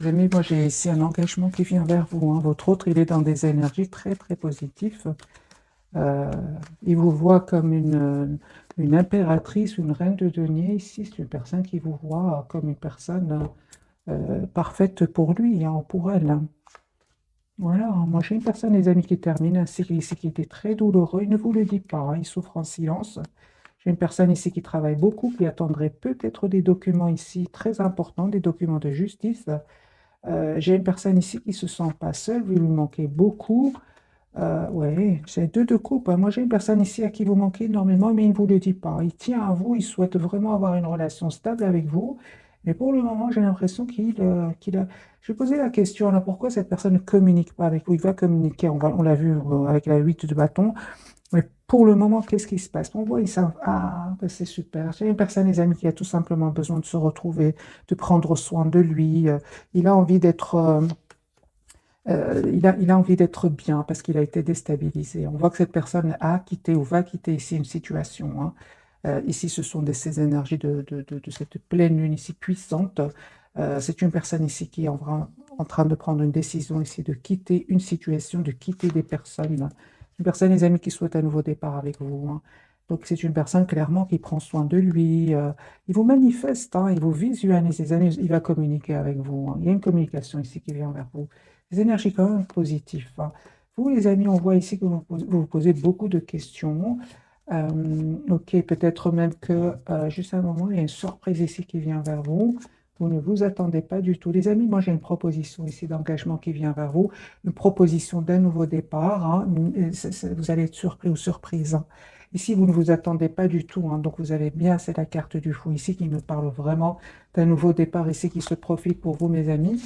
Les amis, moi j'ai ici un engagement qui vient vers vous, hein. Votre autre, il est dans des énergies très très positives. Euh, il vous voit comme une impératrice, une reine de denier. Ici, c'est une personne qui vous voit comme une personne parfaite pour lui, hein, pour elle, hein. Voilà, moi j'ai une personne, les amis, qui termine un cycle ici qui était très douloureux. Il ne vous le dit pas, hein, il souffre en silence. J'ai une personne ici qui travaille beaucoup, qui attendrait peut-être des documents ici très importants, des documents de justice. J'ai une personne ici qui se sent pas seule, vous lui manquez beaucoup. Ouais, j'ai deux de coupe, hein. Moi, j'ai une personne ici à qui vous manquez énormément, mais il ne vous le dit pas. Il tient à vous, il souhaite vraiment avoir une relation stable avec vous. Mais pour le moment, j'ai l'impression qu'il a... Je vais poser la question, là, pourquoi cette personne ne communique pas avec vous? Il va communiquer, on l'a vu avec la 8 de bâton. Mais pour le moment, qu'est-ce qui se passe? On voit, ils savent, ah, ben c'est super. J'ai une personne, les amis, qui a tout simplement besoin de se retrouver, de prendre soin de lui. Il a envie il a envie d'être bien parce qu'il a été déstabilisé. On voit que cette personne a quitté ou va quitter ici une situation, hein. Ici, ce sont ces énergies de cette pleine lune ici puissante. C'est une personne ici qui est en train de prendre une décision ici de quitter une situation, de quitter des personnes. Une personne, les amis, qui souhaite un nouveau départ avec vous, hein. Donc, c'est une personne clairement qui prend soin de lui. Il vous manifeste, hein, il vous visualise, les amis, il va communiquer avec vous, hein. Il y a une communication ici qui vient vers vous. Des énergies quand même positives, hein. Vous, les amis, on voit ici que vous vous posez beaucoup de questions. Ok, peut-être même que juste un moment, il y a une surprise ici qui vient vers vous. Vous ne vous attendez pas du tout. Les amis, moi j'ai une proposition ici d'engagement qui vient vers vous, une proposition d'un nouveau départ, hein. Vous allez être surpris ou surprise, hein. Ici, vous ne vous attendez pas du tout, hein. Donc vous avez bien, c'est la carte du fou ici qui me parle vraiment d'un nouveau départ ici qui se profile pour vous, mes amis.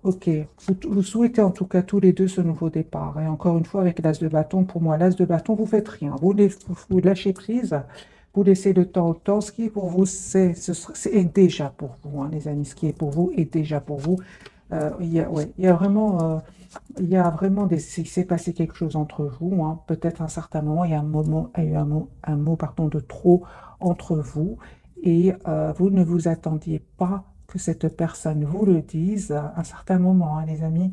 Ok, vous souhaitez en tout cas tous les deux ce nouveau départ. Et encore une fois, avec l'as de bâton, pour moi, l'as de bâton, vous faites rien. Vous lâchez prise, vous laissez le temps au temps. Ce qui est pour vous, c'est déjà pour vous, hein, les amis. Ce qui est pour vous est déjà pour vous. Ouais, il y a vraiment il s'est passé quelque chose entre vous, hein. Peut-être à un certain moment, il y a un moment, il y a eu un mot, pardon, de trop entre vous et vous ne vous attendiez pas que cette personne vous le dise à un certain moment, hein, les amis.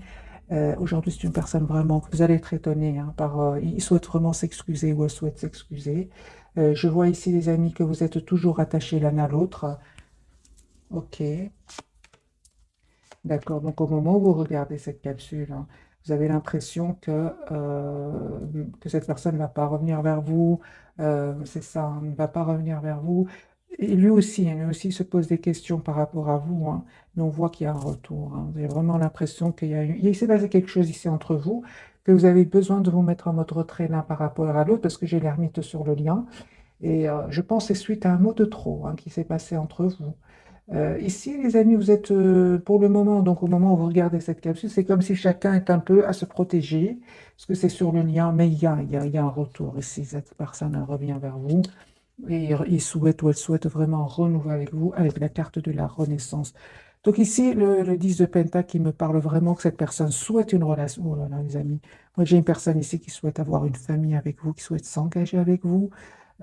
Aujourd'hui, c'est une personne vraiment que vous allez être étonné, hein, il souhaite vraiment s'excuser ou elle souhaite s'excuser. Je vois ici, les amis, que vous êtes toujours attachés l'un à l'autre. Ok. D'accord, donc au moment où vous regardez cette capsule, hein, vous avez l'impression que cette personne ne va pas revenir vers vous, c'est ça, hein, ne va pas revenir vers vous. Et lui aussi se pose des questions par rapport à vous, hein, mais on voit qu'il y a un retour, hein. Vous avez vraiment l'impression il s'est passé quelque chose ici entre vous, que vous avez besoin de vous mettre en mode retrait l'un par rapport à l'autre, parce que j'ai l'ermite sur le lien, et je pense que c'est suite à un mot de trop, hein, qui s'est passé entre vous. Ici, les amis, vous êtes pour le moment, donc au moment où vous regardez cette capsule, c'est comme si chacun est un peu à se protéger, parce que c'est sur le lien, mais il y a un retour ici. Cette personne revient vers vous et il souhaite ou elle souhaite vraiment renouveler avec vous avec la carte de la renaissance. Donc ici, le 10 de Pentacle qui me parle vraiment que cette personne souhaite une relation. Oh là là, les amis, moi j'ai une personne ici qui souhaite avoir une famille avec vous, qui souhaite s'engager avec vous.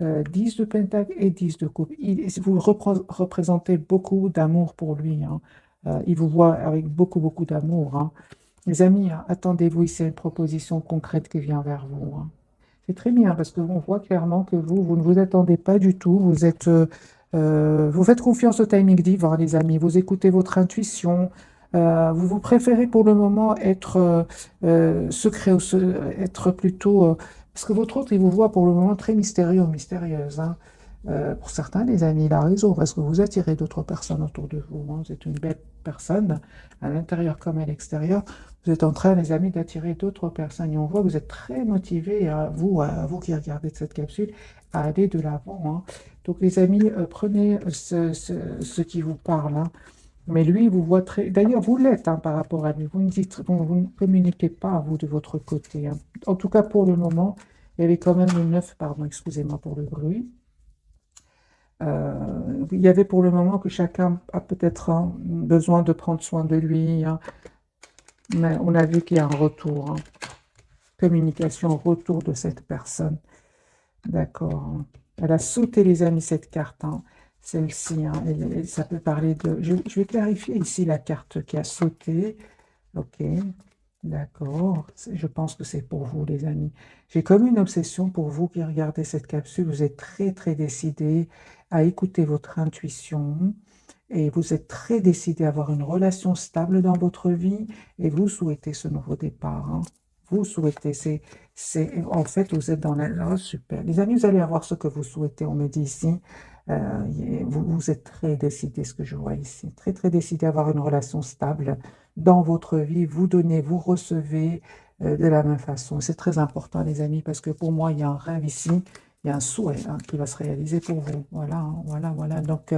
10 de Pentacle et 10 de coupe. Vous représentez beaucoup d'amour pour lui, hein. Il vous voit avec beaucoup, beaucoup d'amour, hein. Les amis, hein, attendez-vous ici à une proposition concrète qui vient vers vous, hein. C'est très bien parce qu'on voit clairement que vous ne vous attendez pas du tout. Vous faites confiance au timing divin, les amis. Vous écoutez votre intuition. Vous préférez pour le moment être secret ou être plutôt. Parce que votre autre, il vous voit pour le moment très mystérieux ou mystérieuse, hein. Pour certains, les amis, il a raison parce que vous attirez d'autres personnes autour de vous, hein. Vous êtes une belle personne à l'intérieur comme à l'extérieur. Vous êtes en train, les amis, d'attirer d'autres personnes. Et on voit que vous êtes très motivés, à vous qui regardez cette capsule, à aller de l'avant, hein. Donc, les amis, prenez ce qui vous parle, hein. Mais lui, vous voit très... D'ailleurs, vous l'êtes, hein, par rapport à lui. Vous ne communiquez pas, vous, de votre côté, hein. En tout cas, pour le moment, il y avait quand même une neuf, pardon, excusez-moi pour le bruit. Il y avait pour le moment que chacun a peut-être, hein, besoin de prendre soin de lui, hein. Mais on a vu qu'il y a un retour, hein. Communication, retour de cette personne. D'accord, hein. Elle a sauté, les amis, cette carte, hein. celle-ci, hein, et ça peut parler de... Je vais clarifier ici la carte qui a sauté. Ok, d'accord. Je pense que c'est pour vous, les amis. J'ai comme une obsession pour vous qui regardez cette capsule. Vous êtes très, très décidés à écouter votre intuition et vous êtes très décidés à avoir une relation stable dans votre vie et vous souhaitez ce nouveau départ, hein. Vous souhaitez, en fait, vous êtes dans la... Oh, super. Les amis, vous allez avoir ce que vous souhaitez, on me dit ici. Vous êtes très décidés, ce que je vois ici. Très, très décidés à avoir une relation stable dans votre vie, vous donnez, vous recevez de la même façon. C'est très important, les amis, parce que pour moi, il y a un rêve ici, il y a un souhait, hein, qui va se réaliser pour vous. Voilà, hein, voilà, voilà. Donc,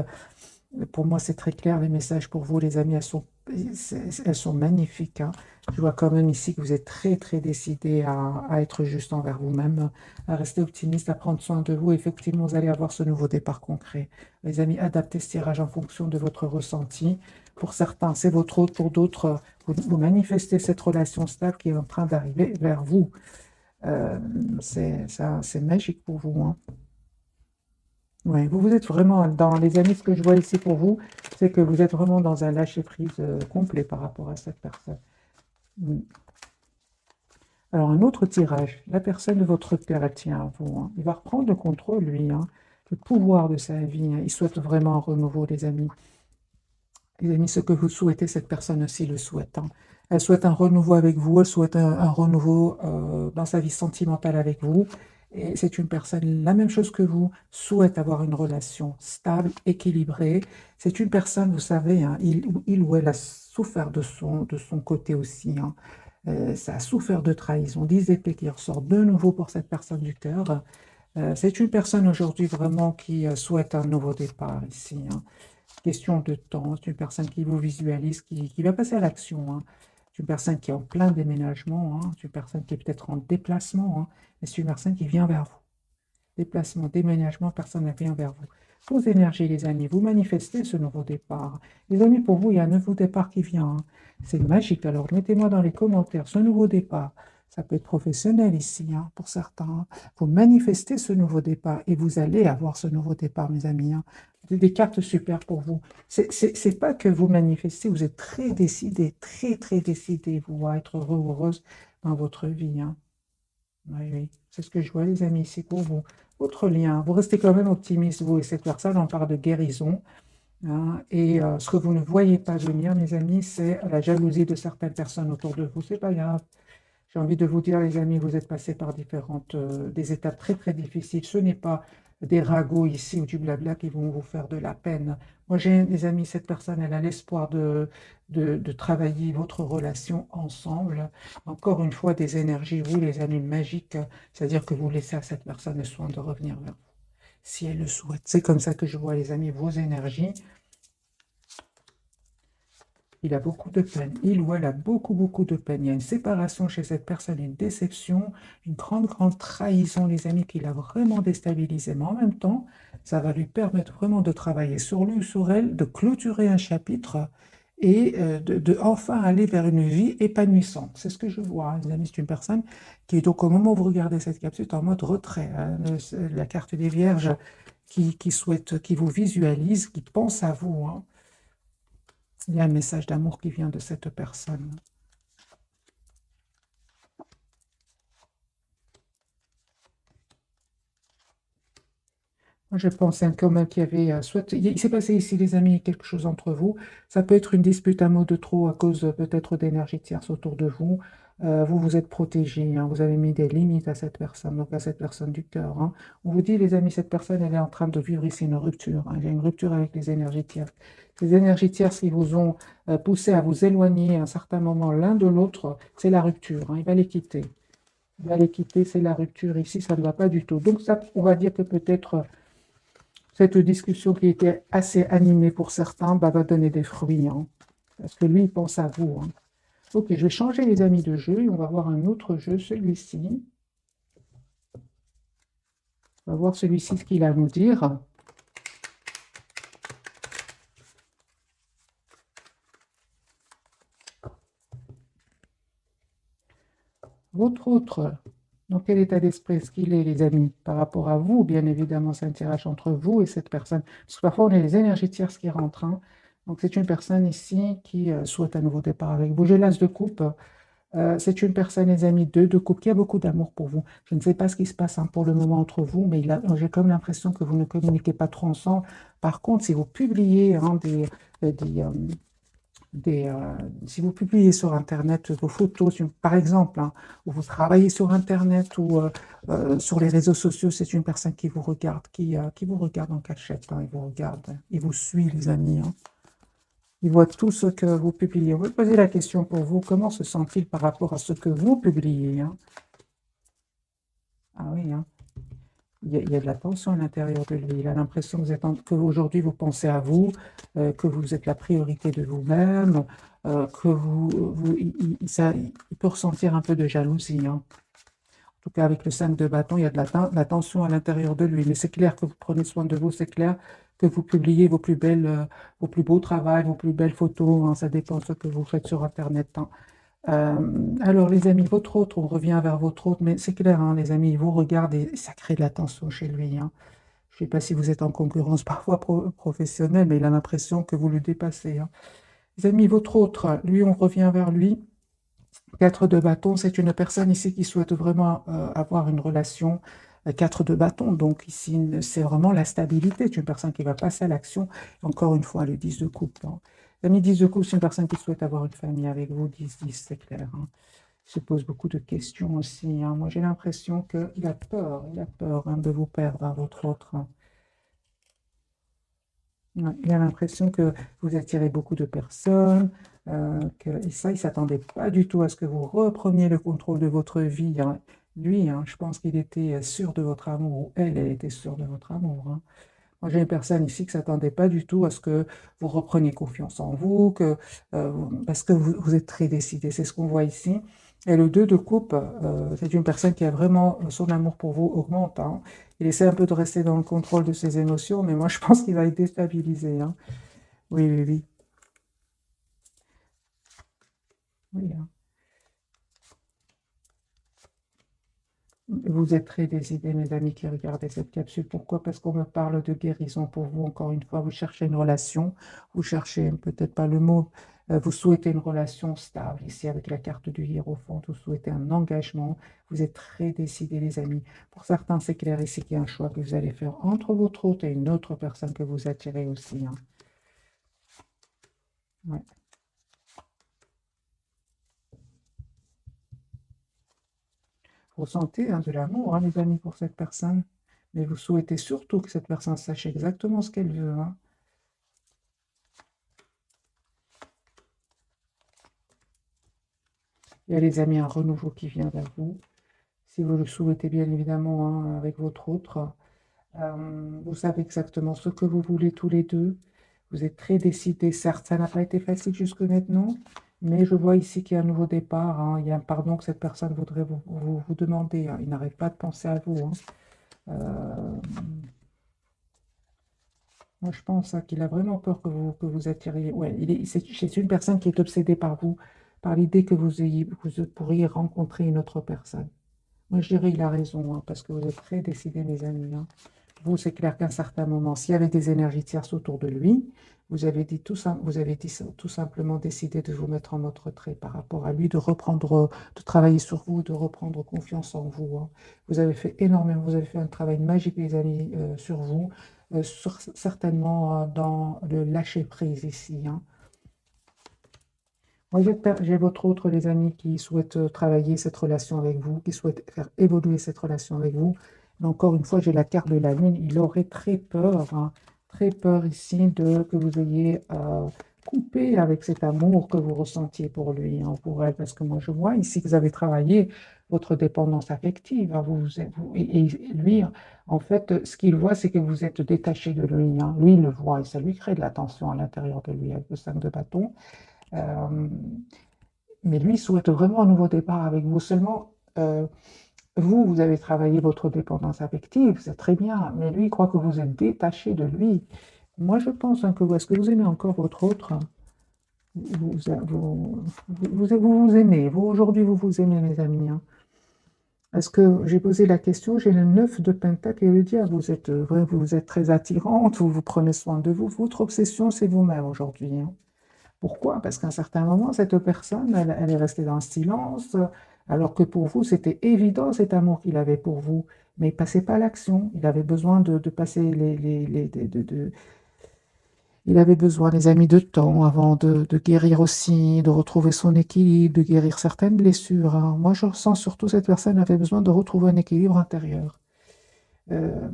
pour moi, c'est très clair, les messages pour vous, les amis, elles sont magnifiques, hein. Je vois quand même ici que vous êtes très, très décidés à être juste envers vous-même, à rester optimiste, à prendre soin de vous. Effectivement, vous allez avoir ce nouveau départ concret. Les amis, adaptez ce tirage en fonction de votre ressenti. Pour certains, c'est votre autre. Pour d'autres, vous manifestez cette relation stable qui est en train d'arriver vers vous. Euh, c'est magique pour vous, hein. Ouais, vous êtes vraiment dans les amis, ce que je vois ici pour vous, c'est que vous êtes vraiment dans un lâcher-prise complet par rapport à cette personne. Mm. Alors, un autre tirage, la personne de votre cœur, elle tient à vous, hein. Il va reprendre le contrôle, lui, hein, le pouvoir de sa vie, hein. Il souhaite vraiment un renouveau, les amis. Les amis, ce que vous souhaitez, cette personne aussi le souhaite, hein. Elle souhaite un renouveau avec vous, elle souhaite un renouveau dans sa vie sentimentale avec vous. Et c'est une personne, la même chose que vous, souhaite avoir une relation stable, équilibrée. C'est une personne, vous savez, hein, il ou elle a souffert de son côté aussi, hein. Ça a souffert de trahison, 10 épées qui ressortent de nouveau pour cette personne du cœur. C'est une personne aujourd'hui vraiment qui souhaite un nouveau départ ici, hein. Question de temps, c'est une personne qui vous visualise, qui va passer à l'action, hein. C'est une personne qui est en plein déménagement, hein. C'est une personne qui est peut-être en déplacement, hein. Mais c'est une personne qui vient vers vous. Déplacement, déménagement, personne ne vient vers vous. Vos énergies, les amis, vous manifestez ce nouveau départ. Les amis, pour vous, il y a un nouveau départ qui vient, hein. C'est magique. Alors, mettez-moi dans les commentaires ce nouveau départ. Ça peut être professionnel ici, hein, pour certains, hein. Vous manifestez ce nouveau départ et vous allez avoir ce nouveau départ, mes amis, hein. Des cartes super pour vous. C'est pas que vous manifestez, vous êtes très, très décidé, vous, à être heureux ou heureuse dans votre vie, hein. Oui, oui, c'est ce que je vois, les amis, c'est pour vous. Autre lien, vous restez quand même optimiste, vous et cette personne, on parle de guérison, hein, et ce que vous ne voyez pas venir, mes amis, c'est la jalousie de certaines personnes autour de vous. C'est pas grave. J'ai envie de vous dire, les amis, vous êtes passés par des étapes très, très difficiles. Ce n'est pas des ragots ici ou du blabla qui vont vous faire de la peine. Moi, j'ai des amis, cette personne, elle a l'espoir de travailler votre relation ensemble. Encore une fois, des énergies, vous, les amis magiques, c'est-à-dire que vous laissez à cette personne le soin de revenir vers vous, si elle le souhaite. C'est comme ça que je vois, les amis, vos énergies. Il a beaucoup de peine. Il ou elle a beaucoup, beaucoup de peine. Il y a une séparation chez cette personne, une déception, une grande, grande trahison, les amis, qui l'a vraiment déstabilisé. Mais en même temps, ça va lui permettre vraiment de travailler sur lui ou sur elle, de clôturer un chapitre et de enfin aller vers une vie épanouissante. C'est ce que je vois, hein, les amis. C'est une personne qui est donc, au moment où vous regardez cette capsule, en mode retrait, hein. La carte des Vierges qui souhaite, qui vous visualise, qui pense à vous, hein. Il y a un message d'amour qui vient de cette personne. Moi, je pense hein, quand même qu'il y avait, soit il s'est passé ici, les amis, quelque chose entre vous. Ça peut être une dispute, un mot de trop à cause peut-être d'énergie tierce autour de vous. Vous vous êtes protégé, hein, vous avez mis des limites à cette personne, donc à cette personne du cœur, hein. On vous dit, les amis, cette personne, elle est en train de vivre ici une rupture, hein. Il y a une rupture avec les énergies tierces. Les énergies tierces qui vous ont poussé à vous éloigner à un certain moment l'un de l'autre, c'est la rupture, hein. Il va les quitter. Il va les quitter, c'est la rupture ici, ça ne va pas du tout. Donc ça, on va dire que peut-être cette discussion qui était assez animée pour certains bah, va donner des fruits, hein, parce que lui, il pense à vous, hein. Ok, je vais changer les amis de jeu et on va voir un autre jeu, celui-ci. On va voir celui-ci ce qu'il a à nous dire. Votre autre Dans quel état d'esprit est-ce qu'il est, les amis, par rapport à vous? Bien évidemment, c'est un tirage entre vous et cette personne. Parce que parfois, on a les énergies tierces qui rentrent, hein. Donc, c'est une personne ici qui souhaite un nouveau départ avec vous. J'ai l'as de coupe. C'est une personne, les amis, de coupe, qui a beaucoup d'amour pour vous. Je ne sais pas ce qui se passe hein, pour le moment entre vous, mais j'ai comme l'impression que vous ne communiquez pas trop ensemble. Par contre, si vous publiez hein, des, des, euh, si vous publiez sur Internet vos photos, par exemple, hein, ou vous travaillez sur Internet ou sur les réseaux sociaux, c'est une personne qui vous regarde, qui vous regarde en cachette, hein, il vous regarde, il vous suit, les amis, hein. Il voit tout ce que vous publiez. On va poser la question pour vous, comment se sent-il par rapport à ce que vous publiez, hein? Ah oui, hein. Il y a de la tension à l'intérieur de lui. Il a l'impression que qu'aujourd'hui vous pensez à vous, que vous êtes la priorité de vous-même, que il peut ressentir un peu de jalousie, hein. En tout cas, avec le 5 de bâton, il y a de la tension à l'intérieur de lui. Mais c'est clair que vous prenez soin de vous, c'est clair que vous publiez vos plus belles, vos plus beaux travaux, vos plus belles photos, hein. Ça dépend de ce que vous faites sur Internet, hein. Alors, les amis, votre autre, on revient vers votre autre, mais c'est clair, hein, les amis, il vous regarde et ça crée de la tension chez lui, hein. Je ne sais pas si vous êtes en concurrence parfois professionnelle, mais il a l'impression que vous le dépassez, hein. Les amis, votre autre, lui, on revient vers lui. 4 de bâton, c'est une personne ici qui souhaite vraiment avoir une relation. 4 de bâton, donc ici, c'est vraiment la stabilité. C'est une personne qui va passer à l'action. Encore une fois, le 10 de coupe, hein. L'ami 10 de coupe, c'est une personne qui souhaite avoir une famille avec vous. 10-10, c'est clair, hein. Il se pose beaucoup de questions aussi, hein. Moi, j'ai l'impression il a peur hein, de vous perdre, hein, votre autre, hein. Ouais, il a l'impression que vous attirez beaucoup de personnes, et ça, il ne s'attendait pas du tout à ce que vous repreniez le contrôle de votre vie, hein. Lui, hein, je pense qu'il était sûr de votre amour, ou elle était sûre de votre amour, hein. Moi, j'ai une personne ici qui ne s'attendait pas du tout à ce que vous repreniez confiance en vous, parce que vous êtes très décidé, c'est ce qu'on voit ici. Et le 2 de coupe, c'est une personne qui a vraiment son amour pour vous augmente, hein. Il essaie un peu de rester dans le contrôle de ses émotions, mais moi je pense qu'il va être déstabilisé, hein. Oui, oui, oui. Oui, hein. Vous êtes très décidés, mes amis qui regardez cette capsule. Pourquoi? Parce qu'on me parle de guérison pour vous. Encore une fois, vous cherchez une relation, vous cherchez peut-être pas le mot, vous souhaitez une relation stable. Ici, avec la carte du Hiérophante, vous souhaitez un engagement. Vous êtes très décidés, les amis. Pour certains, c'est clair ici qu'il y a un choix que vous allez faire entre votre hôte et une autre personne que vous attirez aussi, hein. Ouais. Vous ressentez hein, de l'amour, hein, les amis, pour cette personne. Mais vous souhaitez surtout que cette personne sache exactement ce qu'elle veut, hein. Il y a les amis, un renouveau qui vient vers vous. Si vous le souhaitez, bien évidemment, hein, avec votre autre. Vous savez exactement ce que vous voulez tous les deux. Vous êtes très décidés. Certes, ça n'a pas été facile jusque maintenant, mais je vois ici qu'il y a un nouveau départ, hein. Il y a un pardon que cette personne voudrait vous demander, hein. Il n'arrête pas de penser à vous, hein. Euh, Moi, je pense hein, qu'il a vraiment peur que vous attiriez. Ouais, c'est une personne qui est obsédée par vous, par l'idée que vous pourriez rencontrer une autre personne. Moi, je dirais qu'il a raison, hein, parce que vous êtes très décidés, mes amis, hein. Vous, c'est clair qu'à un certain moment, s'il y avait des énergies tierces autour de lui, vous avez dit tout simplement décidé de vous mettre en mode retrait par rapport à lui, de reprendre, de travailler sur vous, de reprendre confiance en vous, hein. Vous avez fait énormément, vous avez fait un travail magique, les amis, sur vous, certainement dans le lâcher prise ici, hein. Moi, j'ai votre autre, les amis, qui souhaite travailler cette relation avec vous, qui souhaite faire évoluer cette relation avec vous. Mais encore une fois, j'ai la carte de la lune. Il aurait très peur, hein, très peur ici que vous ayez coupé avec cet amour que vous ressentiez pour lui, hein, pour elle. Parce que moi, je vois ici que vous avez travaillé votre dépendance affective, hein. Et lui, en fait, ce qu'il voit, c'est que vous êtes détaché de lui, hein. Lui, il le voit et ça lui crée de la tension à l'intérieur de lui avec le 5 de bâton. Euh, mais lui, il souhaite vraiment un nouveau départ avec vous. Seulement, vous avez travaillé votre dépendance affective, c'est très bien, mais lui, il croit que vous êtes détaché de lui. Moi, je pense hein, est-ce que vous aimez encore votre autre? Vous vous aimez. Vous, aujourd'hui, vous vous aimez, mes amis, hein. Est-ce que j'ai posé la question, j'ai le 9 de Pentacle et le diable. Vous êtes très attirante, vous prenez soin de vous. Votre obsession, c'est vous-même aujourd'hui, hein. Pourquoi? Parce qu'à un certain moment, cette personne, elle est restée dans le silence, alors que pour vous, c'était évident cet amour qu'il avait pour vous. Mais il ne passait pas à l'action. Il avait besoin de passer il avait besoin, les amis, de temps avant de guérir aussi, de retrouver son équilibre, de guérir certaines blessures, hein. Moi, je ressens surtout cette personne avait besoin de retrouver un équilibre intérieur. Euh,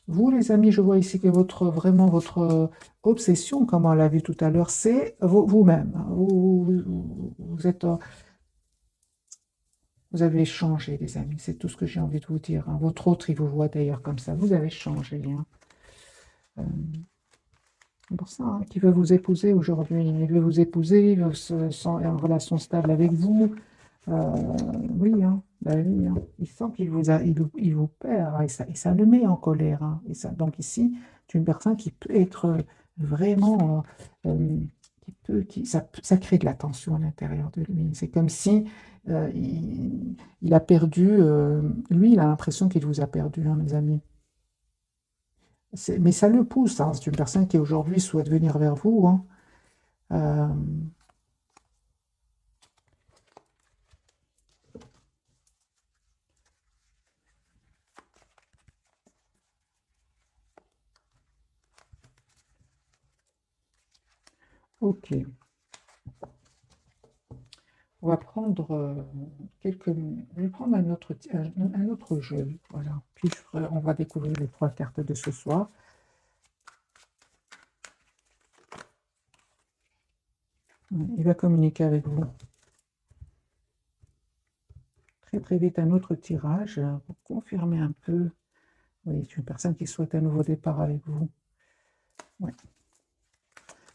Vous, les amis, je vois ici que vraiment votre obsession, comme on l'a vu tout à l'heure, c'est vous-même, hein. Vous êtes, vous avez changé, les amis. C'est tout ce que j'ai envie de vous dire, hein. Votre autre, il vous voit d'ailleurs comme ça. Vous avez changé, hein. Euh, C'est pour ça, hein, qu'il veut vous épouser aujourd'hui. Il veut vous épouser, il veut se sent en relation stable avec vous. Euh, oui, hein, bah oui, hein. Il sent il vous perd, hein, et ça le met en colère, hein. Et ça, donc ici, c'est une personne qui peut être vraiment, ça crée de la tension à l'intérieur de lui. C'est comme si il a perdu, lui, il a l'impression qu'il vous a perdu, hein, mes amis. Mais ça le pousse, hein. C'est une personne qui aujourd'hui souhaite venir vers vous, hein. Euh, ok, on va prendre je vais prendre un autre jeu, voilà. Puis on va découvrir les trois cartes de ce soir. Il va communiquer avec vous très très vite. Un autre tirage pour confirmer un peu. Oui, c'est une personne qui souhaite un nouveau départ avec vous. Ouais.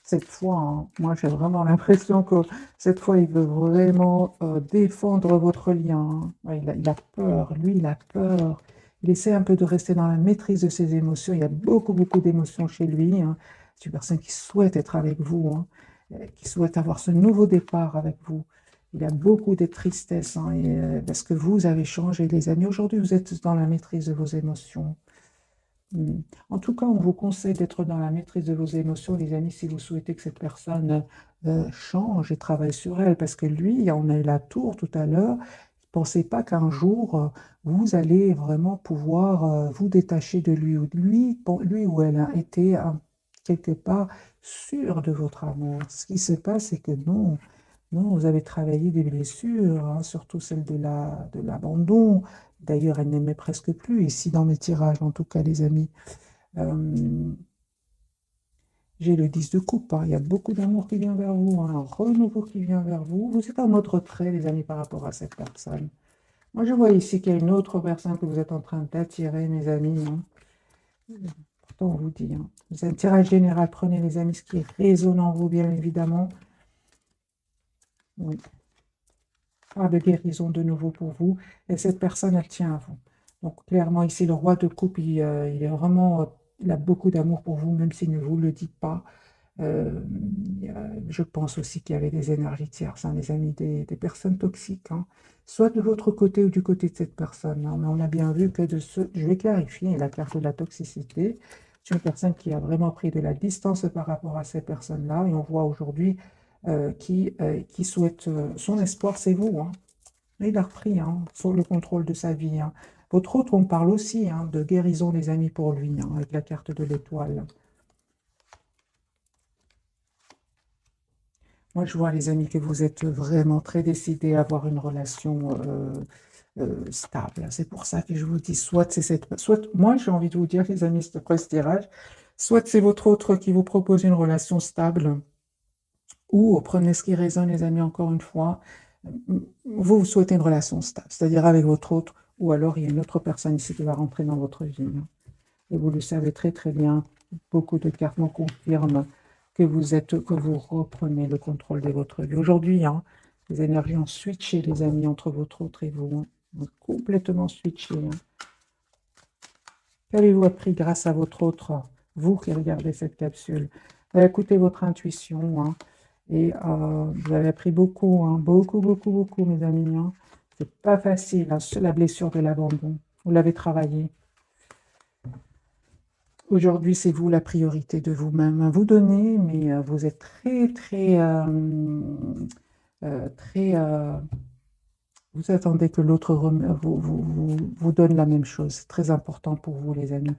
Cette fois, hein, moi j'ai vraiment l'impression que cette fois il veut vraiment défendre votre lien, hein. Ouais, il a peur, lui il a peur. Il essaie un peu de rester dans la maîtrise de ses émotions. Il y a beaucoup d'émotions chez lui, hein. C'est une personne qui souhaite être avec vous, hein, qui souhaite avoir ce nouveau départ avec vous. Il a beaucoup de tristesse, hein, parce que vous avez changé, les amis. Aujourd'hui, vous êtes dans la maîtrise de vos émotions. Mm. En tout cas, on vous conseille d'être dans la maîtrise de vos émotions, les amis, si vous souhaitez que cette personne change et travaille sur elle, parce que lui, on a eu la tour tout à l'heure, ne pensez pas qu'un jour, vous allez vraiment pouvoir vous détacher de lui, ou de lui, lui ou elle a été quelque part sûr de votre amour. Ce qui se passe, c'est que non, non, vous avez travaillé des blessures, hein, surtout celle de l'abandon. D'ailleurs, elle n'aimait presque plus, ici dans mes tirages, en tout cas, les amis. Euh, j'ai le 10 de coupe, hein. Il y a beaucoup d'amour qui vient vers vous, hein, un renouveau qui vient vers vous. Vous êtes en mode retrait, les amis, par rapport à cette personne. Moi, je vois ici qu'il y a une autre personne que vous êtes en train d'attirer, mes amis, hein. Pourtant, on vous dit, hein. C'est un tirage général. Prenez, les amis, ce qui résonne en vous, bien évidemment. Oui. De guérison de nouveau pour vous. Et cette personne, elle tient à vous. Donc, clairement, ici, le roi de coupe, il est vraiment, il a beaucoup d'amour pour vous, même s'il ne vous le dit pas. Euh, je pense aussi qu'il y avait des énergies tierces, hein, les amis, des personnes toxiques, hein, soit de votre côté ou du côté de cette personne, hein. Mais on a bien vu que je vais clarifier la carte de la toxicité. C'est une personne qui a vraiment pris de la distance par rapport à ces personnes-là, et on voit aujourd'hui qui souhaite, son espoir, c'est vous, hein. Il a repris, hein, sur le contrôle de sa vie, hein. Votre autre, on parle aussi, hein, de guérison, les amis, pour lui, hein, avec la carte de l'étoile. Moi, je vois, les amis, que vous êtes vraiment très décidés à avoir une relation stable. C'est pour ça que je vous dis, soit, moi, j'ai envie de vous dire, les amis, après ce tirage, soit c'est votre autre qui vous propose une relation stable, ou prenez ce qui résonne, les amis, encore une fois, vous souhaitez une relation stable, c'est-à-dire avec votre autre, ou alors il y a une autre personne ici qui va rentrer dans votre vie, hein. Et vous le savez très très bien, beaucoup de cartes me confirment que vous reprenez le contrôle de votre vie. Aujourd'hui, hein, les énergies ont switché, les amis, entre votre autre et vous, hein. Ont complètement switché, hein. Qu'avez-vous appris grâce à votre autre, vous qui regardez cette capsule? Écoutez votre intuition, hein, et vous avez appris beaucoup, hein, beaucoup, mes amis, hein. C'est pas facile, hein, la blessure de l'abandon. Vous l'avez travaillé. Aujourd'hui, c'est vous la priorité de vous-même. Vous donnez, mais vous êtes très, vous attendez que l'autre vous donne la même chose. C'est très important pour vous, les amis.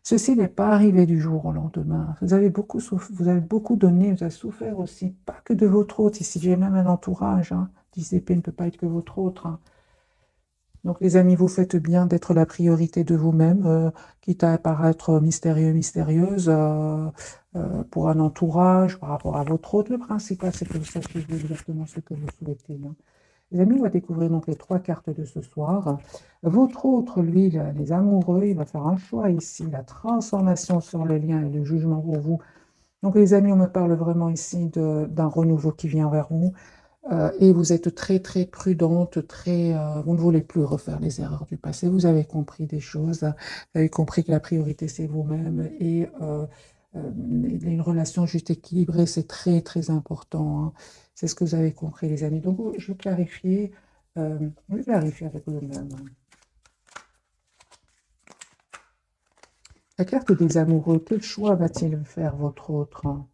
Ceci n'est pas arrivé du jour au lendemain. Vous avez beaucoup vous avez beaucoup donné, vous avez souffert aussi, pas que de votre autre. Ici, j'ai même un entourage. Hein. 10 épées ne peut pas être que votre autre. Hein. Donc, les amis, vous faites bien d'être la priorité de vous-même, quitte à paraître mystérieux, mystérieuse, pour un entourage, par rapport à votre autre. Le principal, c'est que vous sachiez exactement ce que vous souhaitez. Hein. Les amis, on va découvrir donc les 3 cartes de ce soir. Votre autre, lui, les amoureux, il va faire un choix ici, la transformation sur le lien et le jugement pour vous. Donc, les amis, on me parle vraiment ici d'un renouveau qui vient vers vous. Et vous êtes très, très prudente, vous ne voulez plus refaire les erreurs du passé. Vous avez compris des choses. Vous avez compris que la priorité, c'est vous-même. Et une relation juste équilibrée, c'est très, très important. Hein. C'est ce que vous avez compris, les amis. Donc, je vais clarifier avec vous-même. La carte des amoureux, quel choix va-t-il faire, votre autre? Hein?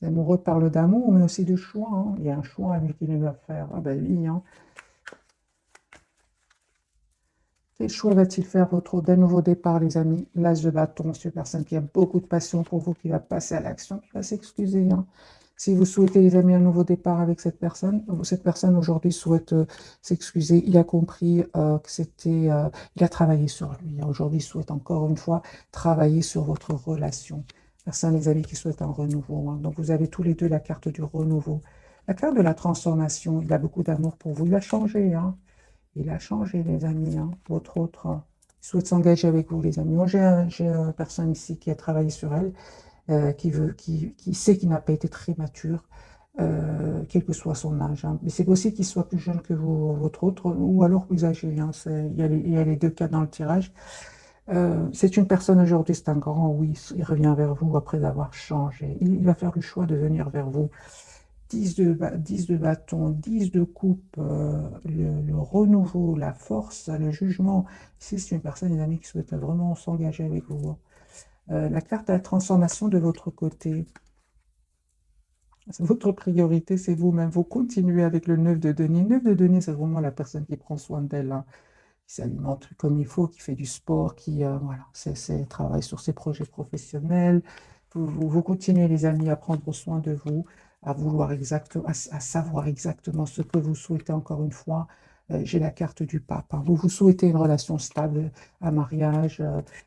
Les amoureux parlent d'amour, mais aussi de choix. Hein. Il y a un choix à lui qu'il va faire. Ah ben oui, hein. Quel choix va-t-il faire votre d'un nouveau départ, les amis? L'as de bâton, c'est une personne qui a beaucoup de passion pour vous, qui va passer à l'action, qui va s'excuser. Hein. Si vous souhaitez, les amis, un nouveau départ avec cette personne aujourd'hui souhaite s'excuser. Il a compris que il a travaillé sur lui. Hein. Aujourd'hui, il souhaite encore une fois travailler sur votre relation. Personne, les amis, qui souhaitent un renouveau. Hein. Donc, vous avez tous les deux la carte du renouveau. La carte de la transformation, il a beaucoup d'amour pour vous. Il a changé. Hein. Il a changé, les amis. Hein. Votre autre il souhaite s'engager avec vous, les amis. Moi, j'ai une personne ici qui a travaillé sur elle, qui sait qu'il n'a pas été très mature, quel que soit son âge. Hein. Mais c'est possible qu'il soit plus jeune que vous, votre autre, ou alors plus âgé. Hein. Il y a les deux cas dans le tirage. C'est une personne aujourd'hui, c'est un grand oui. Il revient vers vous après avoir changé. Il va faire le choix de venir vers vous. 10 de bâton, 10 de coupe, le renouveau, la force, le jugement. Ici, c'est une personne, les amis, qui souhaite vraiment s'engager avec vous. Hein. La carte à la transformation de votre côté. Votre priorité, c'est vous-même. Vous continuez avec le 9 de denier. Le 9 de denier, c'est vraiment la personne qui prend soin d'elle, hein, qui s'alimente comme il faut, qui fait du sport, voilà, travaille sur ses projets professionnels. Vous continuez, les amis, à prendre soin de vous, à savoir exactement ce que vous souhaitez encore une fois. J'ai la carte du pape. Hein. Vous souhaitez une relation stable, un mariage,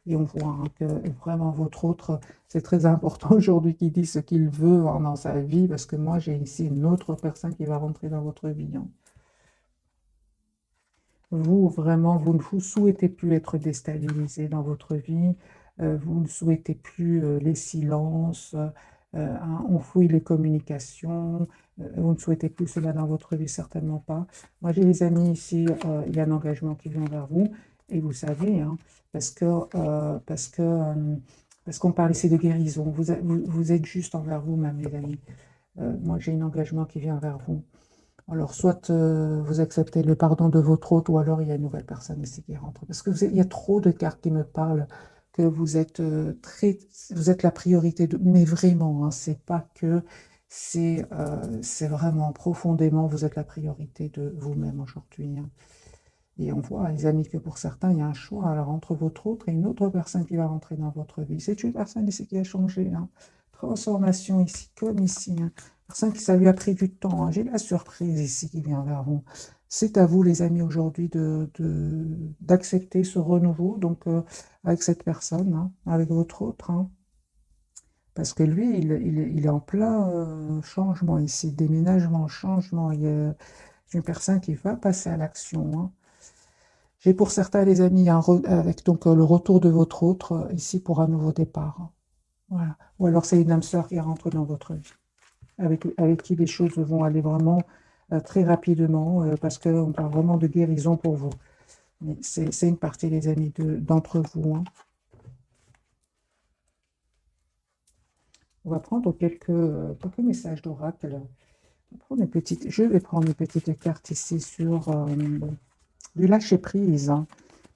et on voit hein, que vraiment votre autre, c'est très important aujourd'hui qu'il dise ce qu'il veut hein, dans sa vie, parce que moi, j'ai ici une autre personne qui va rentrer dans votre vie. Hein. Vous, vraiment, vous ne vous souhaitez plus être déstabilisé dans votre vie, vous ne souhaitez plus les silences, enfouir les communications, vous ne souhaitez plus cela dans votre vie, certainement pas. Moi, j'ai des amis ici, il y a un engagement qui vient vers vous, et vous savez, hein, parce que, euh, parce que, euh, parce qu'on parle ici de guérison, vous êtes juste envers vous-même, les amis. Moi, j'ai un engagement qui vient vers vous. Alors, soit vous acceptez le pardon de votre hôte, ou alors il y a une nouvelle personne ici qui rentre. Parce que il y a trop de cartes qui me parlent que vous êtes la priorité de, mais vraiment, hein, c'est pas que, c'est vraiment profondément, vous êtes la priorité de vous-même aujourd'hui. Hein. Et on voit, les amis, que pour certains, il y a un choix alors, entre votre autre et une autre personne qui va rentrer dans votre vie. C'est une personne ici qui a changé. Hein. Transformation ici, comme ici. Hein. Personne qui, ça lui a pris du temps. Hein. J'ai la surprise ici qui vient vers vous. C'est à vous, les amis, aujourd'hui d'accepter ce renouveau, donc avec cette personne, hein, avec votre autre. Hein. Parce que lui, il est en plein changement ici, déménagement, changement. C'est une personne qui va passer à l'action. Hein. J'ai pour certains, les amis, avec donc le retour de votre autre ici pour un nouveau départ. Hein. Voilà. Ou alors c'est une âme sœur qui rentre dans votre vie, avec qui les choses vont aller vraiment très rapidement, parce qu'on parle vraiment de guérison pour vous. Mais c'est une partie, les amis, d'entre vous. Hein. On va prendre quelques messages d'oracle Je vais prendre une petite carte ici sur du lâcher prise, hein.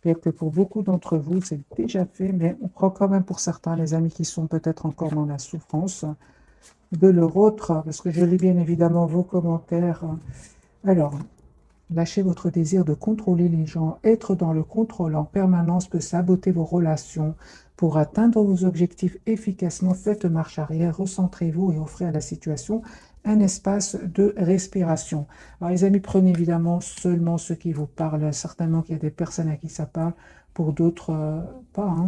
Peut-être que pour beaucoup d'entre vous, c'est déjà fait, mais on prend quand même pour certains, les amis qui sont peut-être encore dans la souffrance, de leur autre, parce que je lis bien évidemment vos commentaires. Alors, lâchez votre désir de contrôler les gens. Être dans le contrôle en permanence peut saboter vos relations. Pour atteindre vos objectifs efficacement, faites marche arrière, recentrez-vous et offrez à la situation un espace de respiration. Alors les amis, prenez évidemment seulement ceux qui vous parlent. Certainement qu'il y a des personnes à qui ça parle, pour d'autres pas, hein.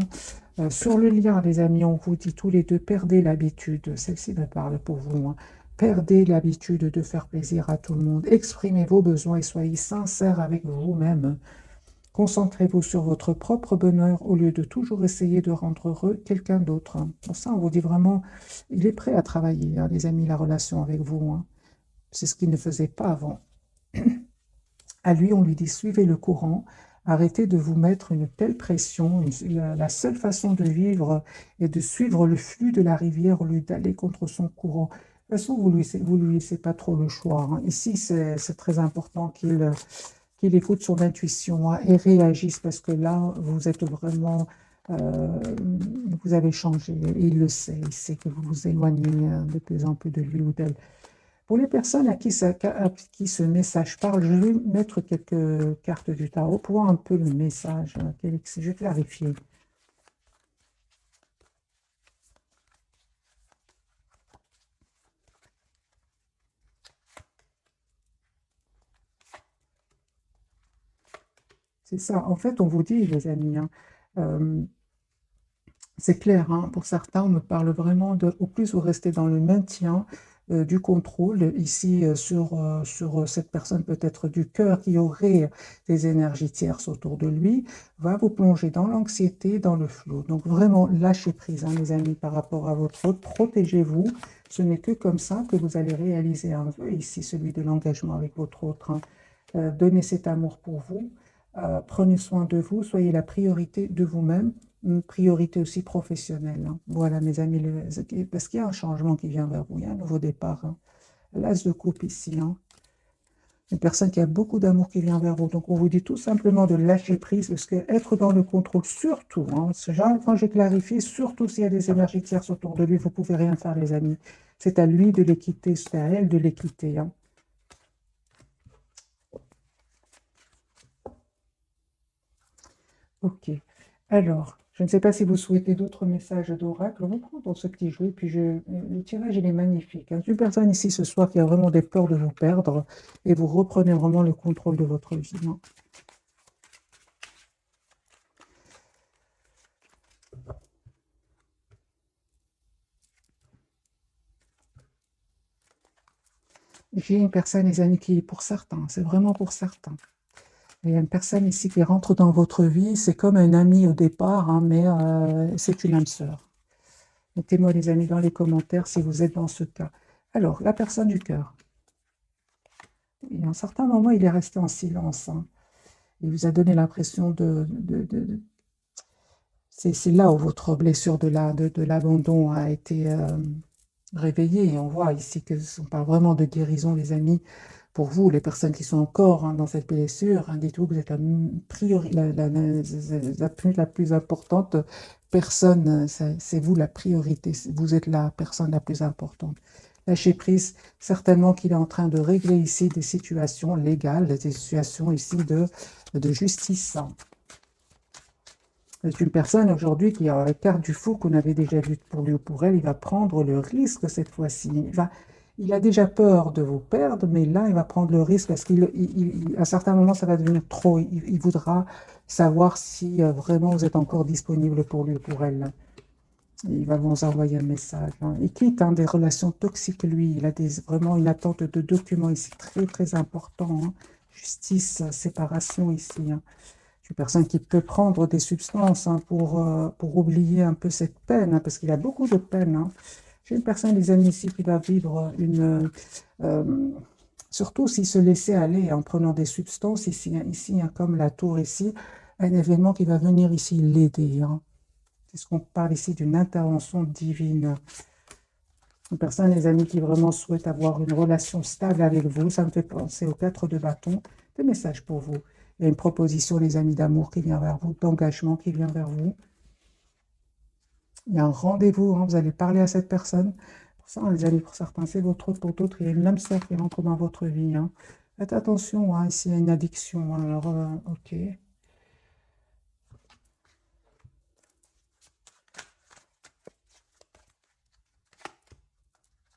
Sur le lien, les amis, on vous dit tous les deux, perdez l'habitude. Celle-ci me parle pour vous, hein. Perdez l'habitude de faire plaisir à tout le monde. Exprimez vos besoins et soyez sincères avec vous-même. Concentrez-vous sur votre propre bonheur au lieu de toujours essayer de rendre heureux quelqu'un d'autre. Pour ça, on vous dit vraiment, il est prêt à travailler, hein, les amis, la relation avec vous, hein. C'est ce qu'il ne faisait pas avant. À lui, on lui dit, suivez le courant, arrêtez de vous mettre une telle pression. La seule façon de vivre est de suivre le flux de la rivière au lieu d'aller contre son courant. De toute façon, vous lui laissez pas trop le choix, hein. Ici, c'est très important qu'il écoute son intuition, hein, et réagisse parce que là, vous êtes vraiment, euh, vous avez changé. Il le sait, il sait que vous vous éloignez de plus en plus de lui ou d'elle. Pour les personnes à qui ce message parle, je vais mettre quelques cartes du tarot pour voir un peu le message, hein, je vais clarifier. C'est ça. En fait, on vous dit, les amis, hein, euh, c'est clair, hein, pour certains, on me parle vraiment de, au plus vous restez dans le maintien du contrôle, ici sur cette personne peut-être du cœur qui aurait des énergies tierces autour de lui, va vous plonger dans l'anxiété, dans le flou. Donc vraiment, lâchez prise, hein, les amis, par rapport à votre autre, protégez-vous. Ce n'est que comme ça que vous allez réaliser un vœu, ici celui de l'engagement avec votre autre, hein. Donnez cet amour pour vous. Prenez soin de vous, soyez la priorité de vous-même, une priorité aussi professionnelle, hein. Voilà, mes amis, parce qu'il y a un changement qui vient vers vous, il y a un nouveau départ, hein. L'as de coupe ici, hein. Une personne qui a beaucoup d'amour qui vient vers vous. Donc, on vous dit tout simplement de lâcher prise, parce que être dans le contrôle, surtout, hein, ce genre, quand j'ai clarifié, surtout s'il y a des énergies tierces autour de lui, vous ne pouvez rien faire, les amis. C'est à lui de les quitter, c'est à elle de les quitter, hein. Ok. Alors, je ne sais pas si vous souhaitez d'autres messages d'oracle. Reprendre ce petit jeu, puis le tirage, il est magnifique, hein. Une personne ici ce soir qui a vraiment des peurs de vous perdre, et vous reprenez vraiment le contrôle de votre vie, hein. J'ai une personne, les amis, qui est pour certains, c'est vraiment pour certains. Il y a une personne ici qui rentre dans votre vie, c'est comme un ami au départ, hein, mais c'est une âme sœur. Mettez-moi, les amis, dans les commentaires si vous êtes dans ce cas. Alors, la personne du cœur. Et à un certain moment, il est resté en silence, hein. Il vous a donné l'impression c'est là où votre blessure de l'abandon a été réveillée. Et on voit ici que on parle vraiment de guérison, les amis. Pour vous, les personnes qui sont encore, hein, dans cette blessure, hein, dites-vous que vous êtes la plus importante personne. C'est vous la priorité. Vous êtes la personne la plus importante. Lâchez prise, certainement qu'il est en train de régler ici des situations légales, des situations ici de justice. C'est une personne aujourd'hui qui a la carte du fou qu'on avait déjà vue pour lui ou pour elle. Il va prendre le risque cette fois-ci. Il a déjà peur de vous perdre, mais là, il va prendre le risque parce qu'à certains moments, ça va devenir trop. Il voudra savoir si vraiment vous êtes encore disponible pour lui ou pour elle. Il va vous envoyer un message, hein. Il quitte, hein, des relations toxiques, lui. Il a vraiment une attente de documents ici très, très important, hein. Justice, séparation ici, hein. Une personne qui peut prendre des substances, hein, pour oublier un peu cette peine, hein, parce qu'il a beaucoup de peine, hein. J'ai une personne, des amis ici, qui va vivre surtout s'il se laissait aller en prenant des substances, ici, hein, comme la tour ici, un événement qui va venir ici l'aider, hein. C'est ce qu'on parle ici d'une intervention divine. Une personne, les amis, qui vraiment souhaite avoir une relation stable avec vous. Ça me fait penser aux 4 de bâton. Des messages pour vous. Il y a une proposition, les amis, d'amour qui vient vers vous, d'engagement qui vient vers vous. Il y a un rendez-vous, hein, vous allez parler à cette personne. Pour ça, les amis, pour certains, c'est votre autre, pour d'autres, il y a une âme sœur qui rentre dans votre vie. Hein. Faites attention, hein, ici, il y a une addiction. Alors, ok.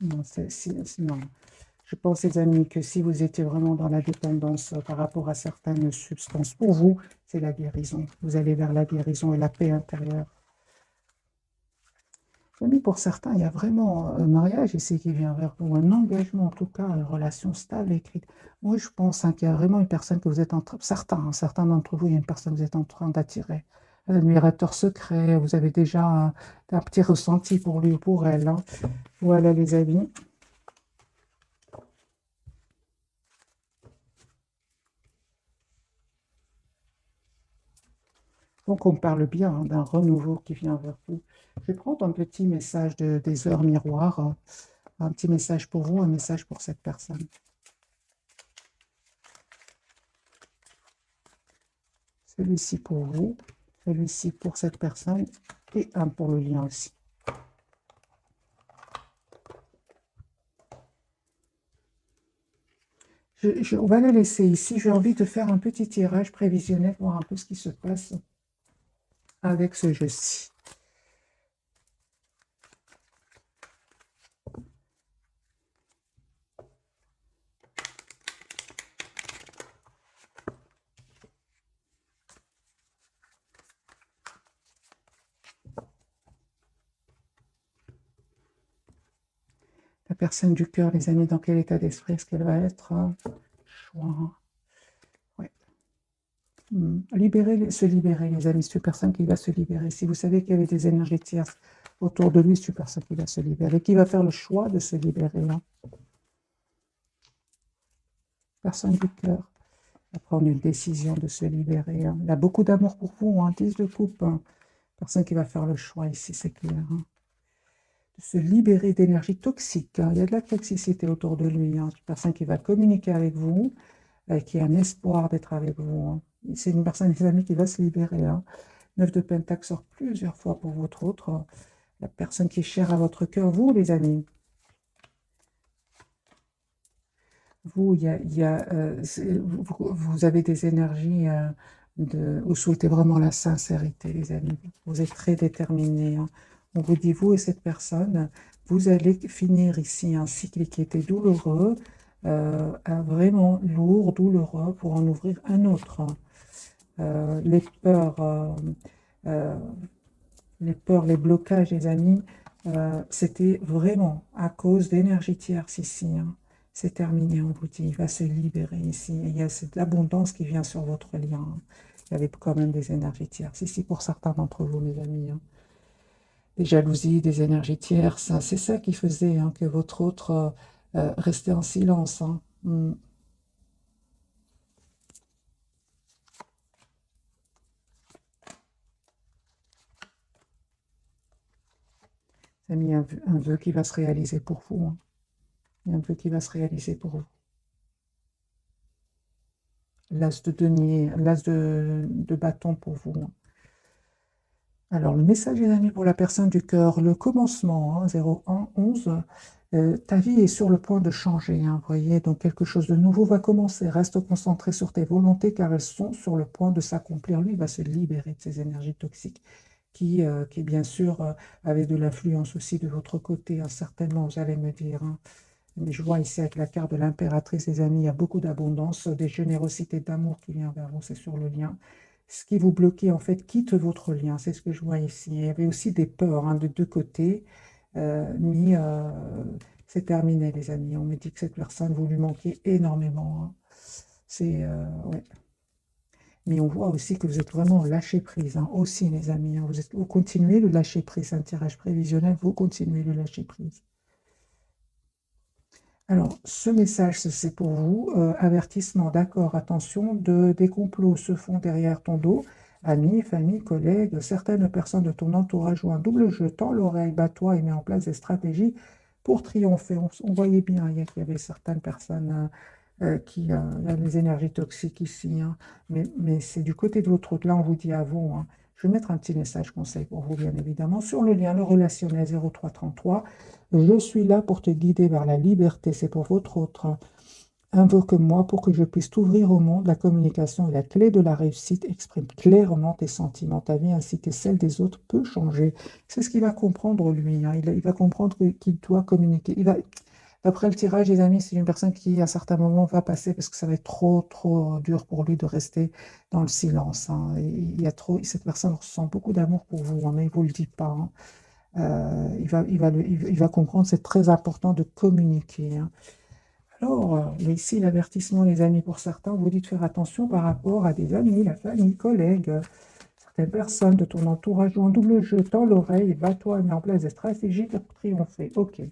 Non, non. Je pense, les amis, que si vous étiez vraiment dans la dépendance par rapport à certaines substances, pour vous, c'est la guérison. Vous allez vers la guérison et la paix intérieure. Oui, pour certains, il y a vraiment un mariage ici qui vient vers vous, un engagement, en tout cas, une relation stable, écrite. Moi, je pense, hein, qu'il y a vraiment une personne que vous êtes en train, certains, hein, certains d'entre vous, il y a une personne que vous êtes en train d'attirer. Un admirateur secret, vous avez déjà un petit ressenti pour lui ou pour elle. Hein. Voilà, les amis. Donc, on parle bien, hein, d'un renouveau qui vient vers vous. Je vais prendre un petit message des heures miroirs, hein. Un petit message pour vous, un message pour cette personne. Celui-ci pour vous, celui-ci pour cette personne et un pour le lien aussi. On va le laisser ici. J'ai envie de faire un petit tirage prévisionnel, voir un peu ce qui se passe avec ce jeu-ci. La personne du cœur, les amis, dans quel état d'esprit est-ce qu'elle va être? Choix. Ouais. Se libérer, les amis. C'est une personne qui va se libérer. Si vous savez qu'il y avait des énergies tierces autour de lui, c'est une personne qui va se libérer, qui va faire le choix de se libérer. Hein. Personne du cœur va prendre une décision de se libérer. Hein. Il a beaucoup d'amour pour vous, hein. 10 de coupe. Hein. Personne qui va faire le choix ici, c'est clair. Hein. De se libérer d'énergie toxique. Hein. Il y a de la toxicité autour de lui. Hein. Une personne qui va communiquer avec vous, qui a un espoir d'être avec vous. Hein. C'est une personne, des amis, qui va se libérer. Hein. 9 de Pentacle sort plusieurs fois pour votre autre. La personne qui est chère à votre cœur, vous, les amis. Vous, vous avez des énergies vous souhaitez vraiment la sincérité, les amis. Vous êtes très déterminés. Hein. On vous dit, vous et cette personne, vous allez finir ici un cycle qui était douloureux, vraiment lourd, douloureux, pour en ouvrir un autre. Les peurs, euh, les blocages, les amis, c'était vraiment à cause d'énergie tierce ici. Hein. C'est terminé, on vous dit, il va se libérer ici. Il y a cette abondance qui vient sur votre lien. Hein. Il y avait quand même des énergies tierces ici pour certains d'entre vous, mes amis. Hein. Des jalousies, des énergies tierces. Hein. C'est ça qui faisait, hein, que votre autre restait en silence. Hein. Ça a mis un vœu qui va se réaliser pour vous. Hein. Il y a un vœu qui va se réaliser pour vous. L'as de denier, l'as de bâton pour vous. Hein. Alors, le message, les amis, pour la personne du cœur, le commencement, hein, 01, 11, ta vie est sur le point de changer, hein, vous voyez, donc quelque chose de nouveau va commencer. Reste concentré sur tes volontés car elles sont sur le point de s'accomplir. Lui, il va se libérer de ces énergies toxiques qui bien sûr, avaient de l'influence aussi de votre côté, hein, certainement, vous allez me dire. Hein. Mais je vois ici avec la carte de l'impératrice, les amis, il y a beaucoup d'abondance, des générosités d'amour qui vient vers vous, c'est sur le lien. Ce qui vous bloquait, en fait, quitte votre lien, c'est ce que je vois ici. Il y avait aussi des peurs, hein, de deux côtés, mais c'est terminé, les amis. On me dit que cette personne, vous lui manquez énormément. Hein. Ouais. Mais on voit aussi que vous êtes vraiment lâché prise, hein, aussi, les amis. Hein. Vous continuez le lâcher prise, un tirage prévisionnel, vous continuez le lâcher prise. Alors, ce message, c'est pour vous. Avertissement, d'accord, attention, des complots se font derrière ton dos. Amis, famille, collègues, certaines personnes de ton entourage jouent un double jeu. Tends l'oreille, bats-toi et mets en place des stratégies pour triompher. On voyait bien hier qu'il y avait certaines personnes il y a des énergies toxiques ici, hein. Mais c'est du côté de votre autre. Là, on vous dit à vous, hein. Je vais mettre un petit message conseil pour vous, bien évidemment. Sur le lien, le relationnel 0333, je suis là pour te guider vers la liberté. C'est pour votre autre. Invoque-moi pour que je puisse t'ouvrir au monde. La communication est la clé de la réussite. Exprime clairement tes sentiments. Ta vie ainsi que celle des autres peut changer. C'est ce qu'il va comprendre, lui, hein. Il va comprendre qu'il doit communiquer. D'après le tirage, les amis, c'est une personne qui, à certains moments, va passer parce que ça va être trop, trop dur pour lui de rester dans le silence, hein. Il y a trop, cette personne ressent beaucoup d'amour pour vous, hein, mais il ne vous le dit pas, hein. Il va comprendre, c'est très important de communiquer, hein. Alors, ici, l'avertissement, les amis, pour certains, on vous dit de faire attention par rapport à des amis, la famille, collègues, certaines personnes de ton entourage ou en double jeu, tends l'oreille et bats-toi à mettre en place des stratégies pour triompher. Ok.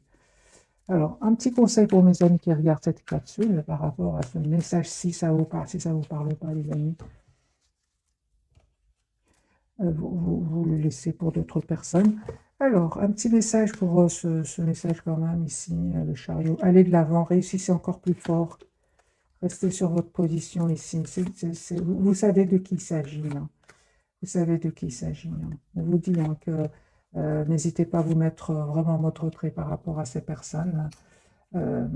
Alors, un petit conseil pour mes amis qui regardent cette capsule par rapport à ce message, si ça vous parle, si ça vous parle pas, les amis, vous le laissez pour d'autres personnes. Alors, un petit message pour ce message quand même ici, le chariot. Allez de l'avant, réussissez encore plus fort. Restez sur votre position ici. Vous savez de qui il s'agit, hein. Vous savez de qui il s'agit, hein. On vous dit, hein, que n'hésitez pas à vous mettre vraiment en mode retrait par rapport à ces personnes. Euh,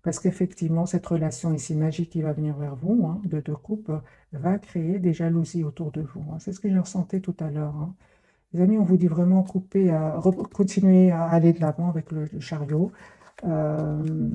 Parce qu'effectivement, cette relation ici magique qui va venir vers vous, hein, de deux couples, va créer des jalousies autour de vous, hein. C'est ce que j'ai ressenti tout à l'heure, hein. Les amis, on vous dit vraiment couper, continuer à aller de l'avant avec le chariot. Euh,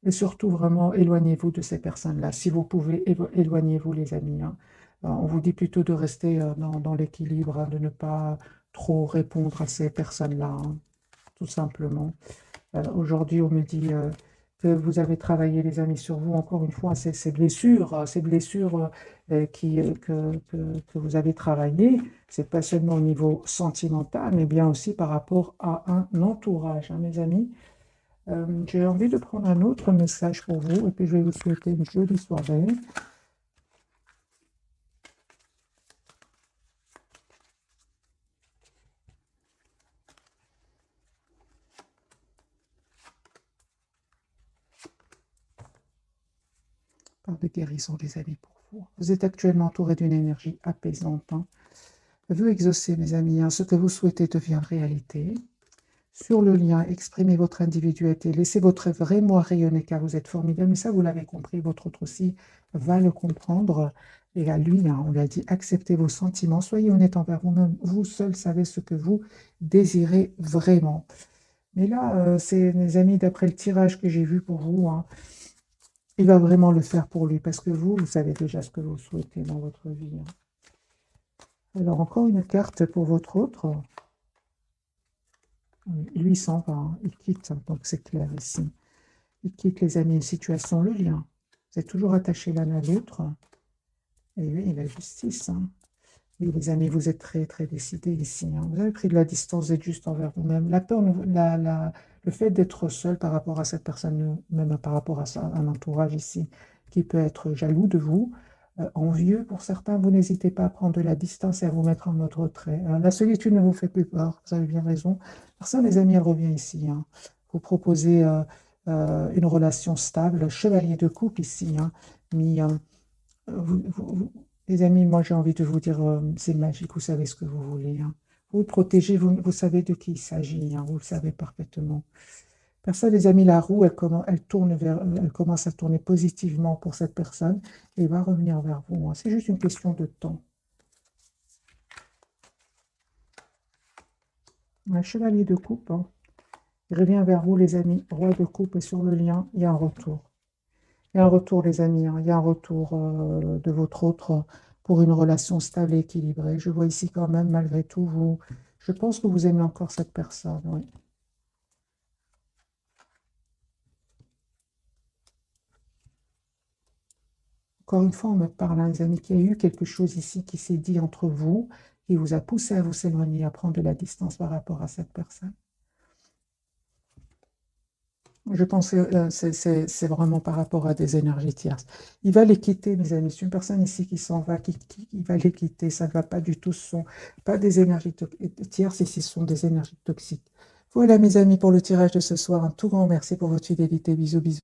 et surtout, vraiment, éloignez-vous de ces personnes-là. Si vous pouvez, éloignez-vous, les amis, hein. On vous dit plutôt de rester dans l'équilibre, hein, de ne pas trop répondre à ces personnes-là, hein, tout simplement. Aujourd'hui, on me dit que vous avez travaillé, les amis, sur vous, encore une fois, ces blessures que vous avez travaillées, c'est pas seulement au niveau sentimental, mais bien aussi par rapport à un entourage, hein, mes amis. J'ai envie de prendre un autre message pour vous, et puis je vais vous souhaiter une jolie soirée. Par de guérison, les amis, pour vous. Vous êtes actuellement entouré d'une énergie apaisante, hein. Veuillez exaucer, mes amis, hein, ce que vous souhaitez devient réalité. Sur le lien, exprimez votre individualité, laissez votre vrai moi rayonner car vous êtes formidable. Mais ça, vous l'avez compris, votre autre aussi va le comprendre. Et à lui, hein, on lui a dit, acceptez vos sentiments, soyez honnête envers vous-même. Vous seul savez ce que vous désirez vraiment. Mais là, c'est, mes amis, d'après le tirage que j'ai vu pour vous, hein, il va vraiment le faire pour lui parce que vous savez déjà ce que vous souhaitez dans votre vie, hein. Alors, encore une carte pour votre autre. Lui s'en va, hein, il quitte, hein, donc c'est clair ici. Il quitte, les amis, une situation, le lien. Vous êtes toujours attachés l'un à l'autre. Et oui, la justice, hein. Oui, les amis, vous êtes très, très décidés ici, hein. Vous avez pris de la distance, vous êtes juste envers vous-même. La peur, le fait d'être seul par rapport à cette personne, même par rapport à un entourage ici, qui peut être jaloux de vous, envieux pour certains, vous n'hésitez pas à prendre de la distance et à vous mettre en mode retrait. La solitude ne vous fait plus peur, vous avez bien raison. Personne, les amis, elle revient ici, hein. Vous proposez une relation stable, chevalier de couple ici, hein. Mais, les amis, moi j'ai envie de vous dire, c'est magique, vous savez ce que vous voulez, hein. Vous le protégez, vous savez de qui il s'agit, hein, vous le savez parfaitement. Personne, les amis, la roue, elle commence à tourner positivement pour cette personne et va revenir vers vous, hein. C'est juste une question de temps. Un chevalier de coupe, hein, il revient vers vous, les amis. Roi de coupe et sur le lien, il y a un retour. Il y a un retour, les amis, hein. Il y a un retour de votre autre pour une relation stable et équilibrée. Je vois ici quand même, malgré tout, je pense que vous aimez encore cette personne, oui. Encore une fois, on me parle, hein, les amis, qu'il y a eu quelque chose ici qui s'est dit entre vous, qui vous a poussé à vous éloigner, à prendre de la distance par rapport à cette personne. Je pense que c'est vraiment par rapport à des énergies tierces. Il va les quitter, mes amis. C'est une personne ici qui s'en va, qui va les quitter. Ça ne va pas du tout. Ce sont pas des énergies tierces, ici, ce sont des énergies toxiques. Voilà, mes amis, pour le tirage de ce soir. Un tout grand merci pour votre fidélité. Bisous, bisous.